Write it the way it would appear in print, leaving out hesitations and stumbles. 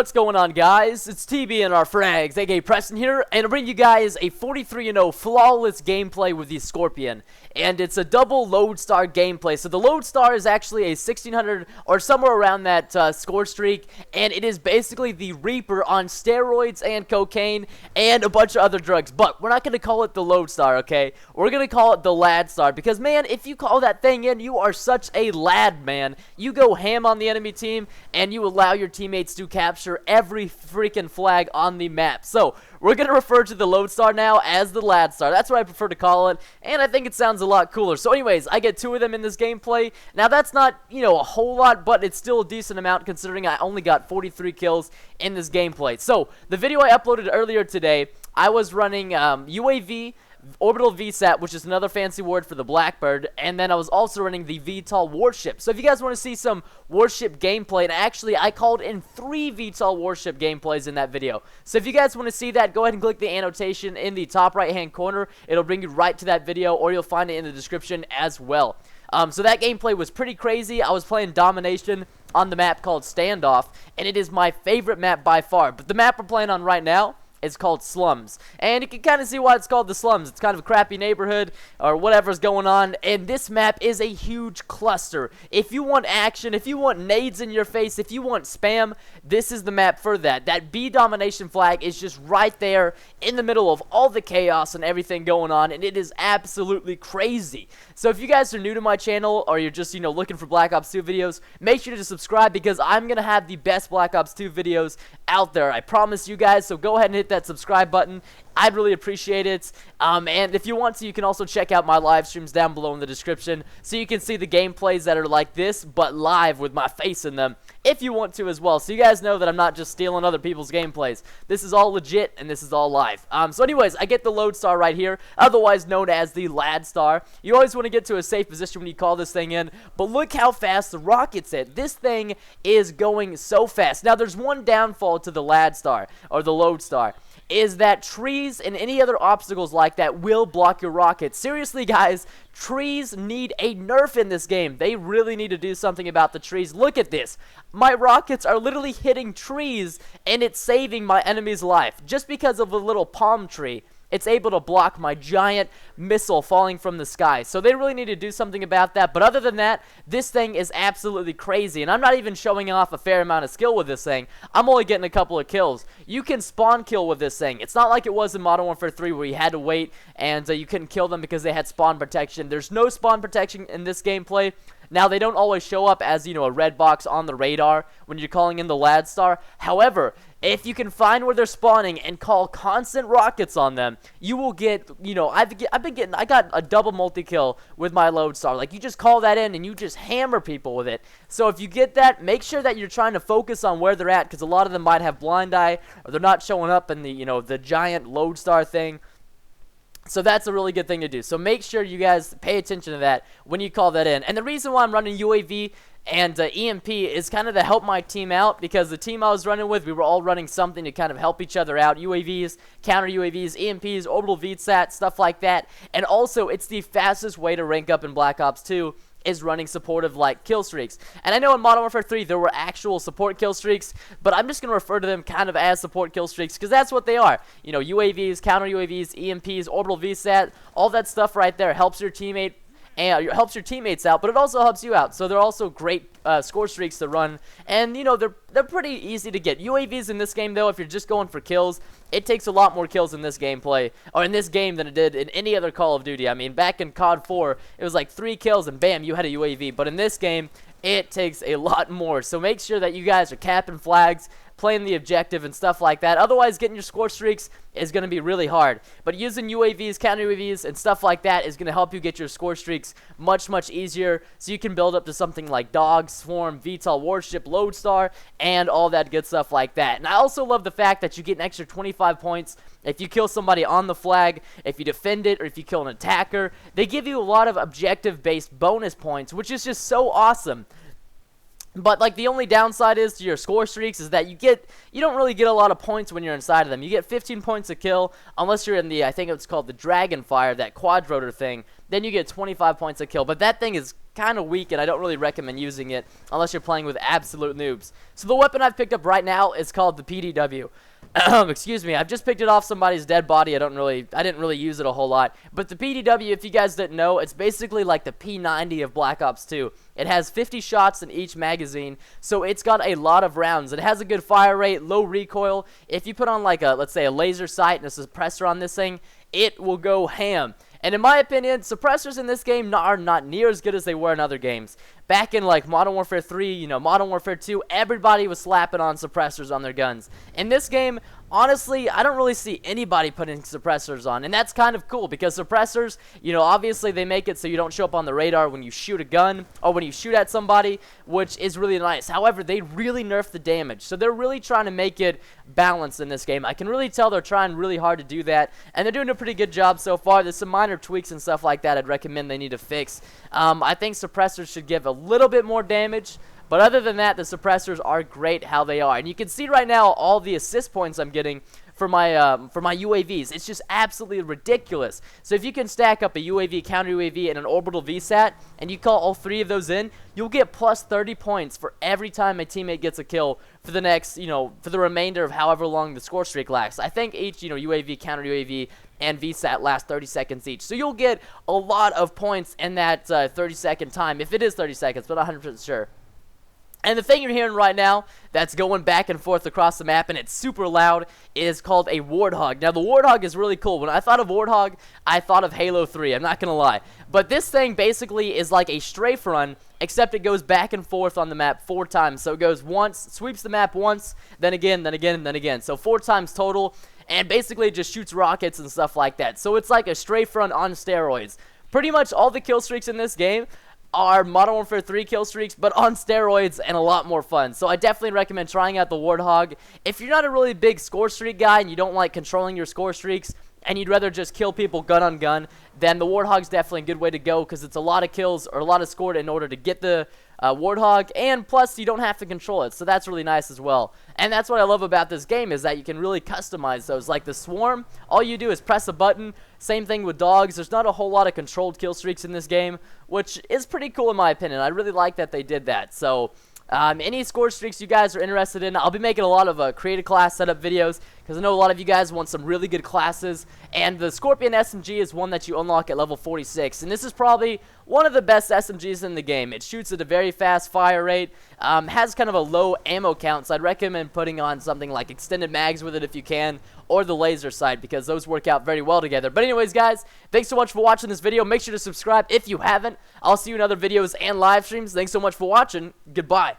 What's going on, guys? It's TBNRfrags, aka Preston here, and I bring you guys a 43-0 flawless gameplay with the Scorpion. And it's a double Lodestar gameplay. So the Lodestar is actually a 1600 or somewhere around that score streak, and it is basically the Reaper on steroids and cocaine and a bunch of other drugs. But we're not going to call it the Lodestar, okay? We're going to call it the LADStar, because, man, if you call that thing in, you are such a lad, man. You go ham on the enemy team, and you allow your teammates to capture every freaking flag on the map. So we're going to refer to the Lodestar now as the LADStar. That's what I prefer to call it, and I think it sounds a lot cooler. So anyways, I get 2 of them in this gameplay. Now that's not, a whole lot, but it's still a decent amount considering I only got 43 kills in this gameplay. So the video I uploaded earlier today, I was running UAV, Orbital VSAT, which is another fancy word for the Blackbird, and then I was also running the VTOL warship. So if you guys want to see some warship gameplay, and actually I called in 3 VTOL warship gameplays in that video. So if you guys want to see that, go ahead and click the annotation in the top right hand corner. It'll bring you right to that video, or you'll find it in the description as well. So that gameplay was pretty crazy. I was playing Domination on the map called Standoff, and it is my favorite map by far. But the map we're playing on right now, it's called Slums, and you can kind of see why it's called the Slums. It's kind of a crappy neighborhood or whatever's going on, and this map is a huge cluster. If you want action, if you want nades in your face, if you want spam, this is the map for that. That B domination flag is just right there in the middle of all the chaos and everything going on, and it is absolutely crazy. So if you guys are new to my channel, or you're just, looking for Black Ops 2 videos, make sure to subscribe, because I'm going to have the best Black Ops 2 videos out there. I promise you guys, so go ahead and hit that subscribe button. I'd really appreciate it. And if you want to, you can also check out my live streams down below in the description, so you can see the gameplays that are like this, but live with my face in them, if you want to as well. So you guys know that I'm not just stealing other people's gameplays. This is all legit, and this is all live. So anyways, I get the Lodestar right here, otherwise known as the LADStar. You always want to get to a safe position when you call this thing in, but look how fast the rockets hit. This thing is going so fast. Now, there's one downfall to the LADStar, or the Lodestar, is that trees and any other obstacles like that will block your rockets. Seriously, guys, trees need a nerf in this game. They really need to do something about the trees. Look at this. My rockets are literally hitting trees, and it's saving my enemy's life. Just because of a little palm tree, it's able to block my giant missile falling from the sky. So they really need to do something about that. But other than that, this thing is absolutely crazy. And I'm not even showing off a fair amount of skill with this thing. I'm only getting a couple of kills. You can spawn kill with this thing. It's not like it was in Modern Warfare 3 where you had to wait and you couldn't kill them because they had spawn protection. There's no spawn protection in this gameplay. Now, they don't always show up as, a red box on the radar when you're calling in the LADStar. However, if you can find where they're spawning and call constant rockets on them, you will get, I got a double multi-kill with my Lodestar. Like, you just call that in and you just hammer people with it. So if you get that, make sure that you're trying to focus on where they're at, because a lot of them might have blind eye, or they're not showing up in the, the giant Lodestar thing. So that's a really good thing to do. So make sure you guys pay attention to that when you call that in. And the reason why I'm running UAV and EMP is kind of to help my team out, because the team I was running with, we were all running something to kind of help each other out. UAVs, counter UAVs, EMPs, orbital VSAT, stuff like that. And also, it's the fastest way to rank up in Black Ops 2 is running supportive like kill streaks. And I know in Modern Warfare 3 there were actual support kill streaks, but I'm just going to refer to them kind of as support kill streaks, because that's what they are. UAVs, counter UAVs, EMPs, orbital VSAT, all that stuff right there helps your teammate and helps your teammates out, but it also helps you out. So they're also great score streaks to run, and they're pretty easy to get. UAVs in this game, though, if you're just going for kills, it takes a lot more kills in this gameplay, or in this game, than it did in any other Call of Duty. I mean, back in COD 4, it was like 3 kills and bam, you had a UAV. But in this game, it takes a lot more. So make sure that you guys are capping flags, playing the objective and stuff like that. Otherwise, getting your score streaks is going to be really hard. But using UAVs, counter UAVs, and stuff like that is going to help you get your score streaks much, much easier, so you can build up to something like Dog, Swarm, VTOL Warship, Lodestar, and all that good stuff like that. And I also love the fact that you get an extra 25 points if you kill somebody on the flag, if you defend it, or if you kill an attacker. They give you a lot of objective-based bonus points, which is just so awesome. But like the only downside is to your score streaks is that you don't really get a lot of points when you're inside of them. You get 15 points a kill unless you're in the, I think it's called the Dragon Fire, that quad rotor thing. Then you get 25 points a kill. But that thing is kind of weak, and I don't really recommend using it unless you're playing with absolute noobs. So the weapon I've picked up right now is called the PDW. Excuse me, I've just picked it off somebody's dead body. I didn't really use it a whole lot. But the PDW, if you guys didn't know, it's basically like the P90 of Black Ops 2. It has 50 shots in each magazine, so it's got a lot of rounds. It has a good fire rate, low recoil. If you put on like a, let's say, a laser sight and a suppressor on this thing, it will go ham. And in my opinion, suppressors in this game are not near as good as they were in other games. Back in like Modern Warfare 3, Modern Warfare 2, everybody was slapping on suppressors on their guns. In this game, honestly, I don't really see anybody putting suppressors on, and that's kind of cool because suppressors, obviously they make it so you don't show up on the radar when you shoot a gun or when you shoot at somebody, which is really nice. However, they really nerf the damage, so they're really trying to make it balanced in this game. I can really tell they're trying really hard to do that, and they're doing a pretty good job so far. There's some minor tweaks and stuff like that I'd recommend they need to fix. I think suppressors should give a little bit more damage. But other than that, the suppressors are great how they are. And you can see right now all the assist points I'm getting for my UAVs. It's just absolutely ridiculous. So if you can stack up a UAV, counter UAV, and an orbital VSAT, and you call all three of those in, you'll get plus 30 points for every time a teammate gets a kill for the next, for the remainder of however long the score streak lasts. I think each, UAV, counter UAV, and VSAT last 30 seconds each. So you'll get a lot of points in that 30-second time, if it is 30 seconds, but 100% sure. And the thing you're hearing right now that's going back and forth across the map, and it's super loud, is called a Warthog. Now, the Warthog is really cool. When I thought of Warthog, I thought of Halo 3. I'm not going to lie. But this thing basically is like a strafe run, except it goes back and forth on the map 4 times. So it goes once, sweeps the map once, then again, then again, and then again. So 4 times total, and basically it just shoots rockets and stuff like that. So it's like a strafe run on steroids. Pretty much all the kill streaks in this game are Modern Warfare 3 kill streaks, but on steroids and a lot more fun. So I definitely recommend trying out the Warthog. If you're not a really big score streak guy and you don't like controlling your score streaks and you'd rather just kill people gun on gun, then the Warthog's definitely a good way to go because it's a lot of kills or a lot of scored in order to get the Warthog, and plus you don't have to control it, so that's really nice as well. And that's what I love about this game is that you can really customize those. Like the Swarm, all you do is press a button. Same thing with Dogs. There's not a whole lot of controlled kill streaks in this game, which is pretty cool in my opinion. I really like that they did that. So any score streaks you guys are interested in, I'll be making a lot of creative class setup videos because I know a lot of you guys want some really good classes, and the Scorpion SMG is one that you unlock at level 46, and this is probably one of the best SMGs in the game. It shoots at a very fast fire rate, has kind of a low ammo count, so I'd recommend putting on something like extended mags with it if you can, or the laser sight, because those work out very well together. But anyways, guys, thanks so much for watching this video. Make sure to subscribe if you haven't. I'll see you in other videos and live streams. Thanks so much for watching. Goodbye.